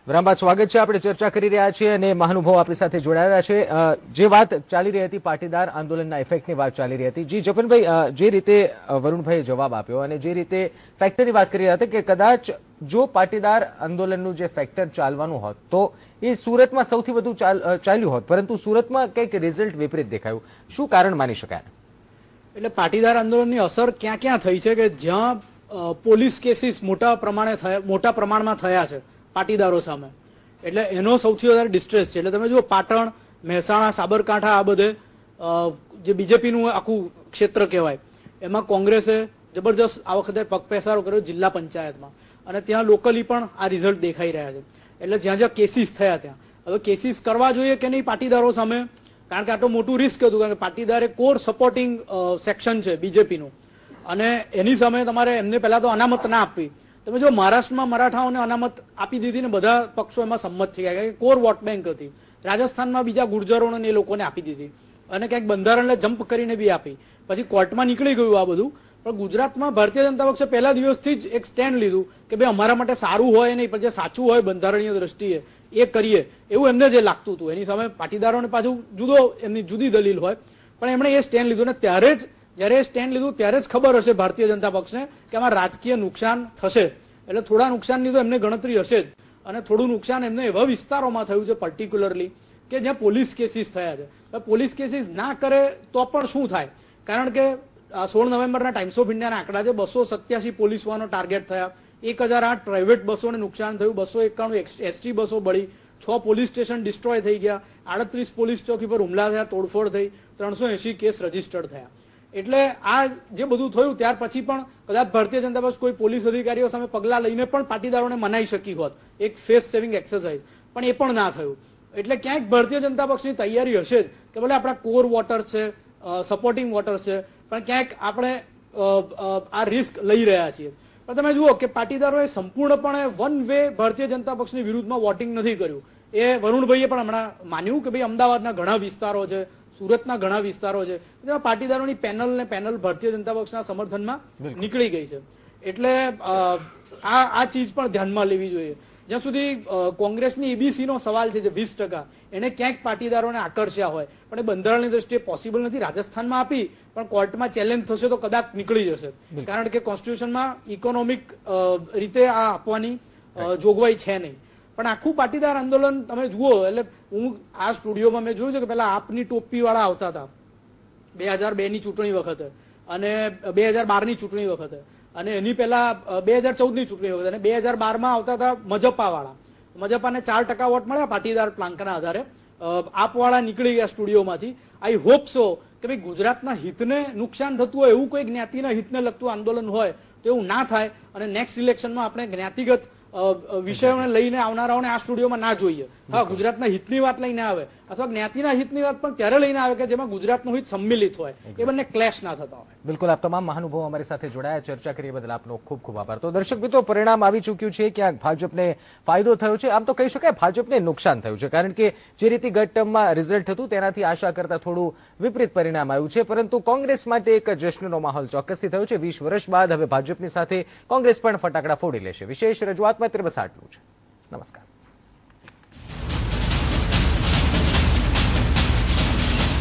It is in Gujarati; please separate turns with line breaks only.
વિરામ બાદ સ્વાગત છે। આપણે ચર્ચા કરી રહ્યા છીએ અને મહાનુભાવો આપણી સાથે જોડાયેલા છે। જે વાત ચાલી રહી હતી પાટીદાર આંદોલનના ઇફેક્ટની વાત ચાલી રહી હતી। જી જપનભાઈ, જે રીતે વરુણભાઈએ જવાબ આપ્યો અને જે રીતે ફેક્ટરની વાત કરી રહ્યા હતા કે કદાચ જો પાટીદાર આંદોલનનું જે ફેક્ટર ચાલવાનું હોત તો એ સુરતમાં સૌથી વધુ ચાલ્યું હોત, પરંતુ સુરતમાં કંઈક રિઝલ્ટ વિપરીત દેખાયું। શું કારણ માની શકાય?
એટલે પાટીદાર આંદોલનની અસર ક્યાં ક્યાં થઈ છે કે જ્યાં પોલીસ કેસીસ મોટા પ્રમાણમાં થયા છે પાટીદારો સામે, એટલે એનો સૌથી વધારે ડિસ્ટ્રેસ છે। એટલે તમે જુઓ પાટણ, મહેસાણા, સાબરકાંઠા, આ બધે જે બીજેપીનું આખું ક્ષેત્ર કહેવાય એમાં કોંગ્રેસે જબરજસ્ત આ વખતે પગપેસારો કર્યો જિલ્લા પંચાયતમાં, અને ત્યાં લોકલી પણ આ રિઝલ્ટ દેખાઈ રહ્યા છે। એટલે જ્યાં જ્યાં કેસીસ થયા ત્યાં હવે કેસીસ કરવા જોઈએ કે નહીં પાટીદારો સામે, કારણ કે આટલું મોટું રિસ્ક હતું, કારણ કે પાટીદાર એ કોર સપોર્ટિંગ સેક્શન છે બીજેપીનું, અને એની સામે તમારે એમને પહેલા તો અનામત ના આપવી। તમે જો મહારાષ્ટ્રમાં મરાઠાઓને અનામત આપી દીધી ને બધા પક્ષો એમાં સંમત થઈ ગયા, કોર વોટ બેંક હતી। રાજસ્થાનમાં બીજા ગુર્જરોને એ લોકોને આપી દીધી અને ક્યાંક બંધારણને જમ્પ કરીને બી આપી, પછી કોર્ટમાં નીકળી ગયું આ બધું। પણ ગુજરાતમાં ભારતીય જનતા પક્ષે પહેલા દિવસથી જ એક સ્ટેન્ડ લીધું કે ભાઈ અમારા માટે સારું હોય નહીં, પણ જે સાચું હોય બંધારણીય દ્રષ્ટિએ એ કરીએ, એવું એમને જે લાગતું હતું। એની સામે પાટીદારોને પાછું એમની જુદી દલીલ હોય, પણ એમણે એ સ્ટેન્ડ લીધું, ને ત્યારે જ જયારે એ સ્ટેન્ડ લીધું ત્યારે જ ખબર હશે ભારતીય જનતા પક્ષને કે આમાં રાજકીય નુકસાન થશે। એટલે થોડા નુકસાનની તો એમને ગણતરી હશે જ, અને થોડું નુકસાન એમને એવા વિસ્તારોમાં થયું છે પર્ટિક્યુલરલી કે જ્યાં પોલીસ કેસીસ થયા છે। પોલીસ કેસીસ ના કરે તો પણ શું થાય, કારણ કે 16 નવેમ્બરના ટાઈમ્સ ઓફ ઇન્ડિયાના આંકડા છે, 287 પોલીસ વાહનો ટાર્ગેટ થયા, 1008 પ્રાઇવેટ બસોને નુકસાન થયું, 291 એસટી બસો બળી, 6 પોલીસ સ્ટેશન ડિસ્ટ્રોય થઈ ગયા, 38 પોલીસ ચોકી પર હુમલા થયા, તોડફોડ થઈ, 380 કેસ રજીસ્ટર્ડ થયા। એટલે આ જે બધું થયું ત્યાર પછી પણ કદાચ ભારતીય જનતા પક્ષ કોઈ પોલીસ અધિકારીઓ સામે પગલા લઈને પણ પાટીદારોને મનાઈ શકી હોત, એક ફેસ સેવિંગ એક્સરસાઇઝ, પણ એ પણ ના થયું। એટલે ક્યાંક ભારતીય જનતા પક્ષની તૈયારી હશે જ કે ભલે આપણા કોર વોટર્સ છે, સપોર્ટિંગ વોટર્સ છે, પણ ક્યાંક આપણે આ રિસ્ક લઈ રહ્યા છીએ। પણ તમે જુઓ કે પાટીદારોએ સંપૂર્ણપણે વન વે ભારતીય જનતા પક્ષની વિરુદ્ધમાં વોટિંગ નથી કર્યું। એ વરુણભાઈએ પણ હમણાં માન્યું કે ભાઈ અમદાવાદના ઘણા વિસ્તારો છે, સુરતના ઘણા વિસ્તારો છે, જેમાં પાટીદારોની પેનલ ભારતીય જનતા પક્ષના સમર્થનમાં નીકળી ગઈ છે। એટલે આ ચીજ પણ ધ્યાનમાં લેવી જોઈએ। જ્યાં સુધી કોંગ્રેસની ઈબીસી નો સવાલ છે જે 20%, એને ક્યાંક પાટીદારોને આકર્ષ્યા હોય, પણ એ બંધારણની દ્રષ્ટિએ પોસિબલ નથી। રાજસ્થાનમાં આપી પણ કોર્ટમાં ચેલેન્જ થશે તો કદાચ નીકળી જશે, કારણ કે કોન્સ્ટિટ્યુશનમાં ઇકોનોમિક રીતે આ આપવાની જોગવાઈ છે નહીં। પણ આખું પાટીદાર આંદોલન તમે જુઓ, એટલે હું આ સ્ટુડિયોમાં મેં જોયું છે કે પેલા આપની ટોપી વાળા આવતા હતા 2002ની ચૂંટણી વખતે, અને 2012ની ચૂંટણી વખતે, અને એની પહેલા 2014ની ચૂંટણી વખતે, અને 2012માં આવતા હતા મજપા વાળા। મજપાને 4% વોટ મળ્યા પાટીદાર પ્લાન્કના આધારે, આપ વાળા નીકળી ગયા સ્ટુડિયોમાંથી। આઈ હોપ સો કે ભાઈ ગુજરાતના હિતને નુકસાન થતું હોય એવું કોઈ જ્ઞાતિના હિતને લગતું આંદોલન હોય તો એવું ના થાય, અને નેક્સ્ટ ઇલેક્શનમાં આપણે જ્ઞાતિગત વિષયોને લઈને આવનારાઓને આ સ્ટુડિયોમાં ના જોઈએ। હા, ગુજરાતના હિતની વાત લઈને આવે અથવા જ્ઞાતિના હિતની વાત પણ ત્યારે લઈને આવે કે જેમાં ગુજરાતનું હિત સંમિલિત હોય, એ બંને ક્લેશ ના થતા હોય।
બિલકુલ, આપ તમામ મહાનુભાવો અમારી સાથે જોડાયા, ચર્ચા કરી બદલ આપનો ખૂબ ખૂબ આભાર। તો દર્શક મિત્રો, પરિણામ આવી ચૂક્યું છે, ક્યાંક ભાજપને ફાયદો થયો છે, આમ તો કહી શકાય ભાજપને નુકસાન થયું છે, કારણ કે જે રીતે ગત ટર્મમાં રિઝલ્ટ હતું તેનાથી આશા કરતા થોડું વિપરીત પરિણામ આવ્યું છે, પરંતુ કોંગ્રેસ માટે એક જશ્નનો માહોલ ચોક્કસથી થયો છે। 20 વર્ષ બાદ હવે ભાજપની સાથે કોંગ્રેસ પણ ફટાકડા ફોડી લેશે। વિશેષ રજૂઆત માત્ર બસ આટલું છે। નમસ્કાર।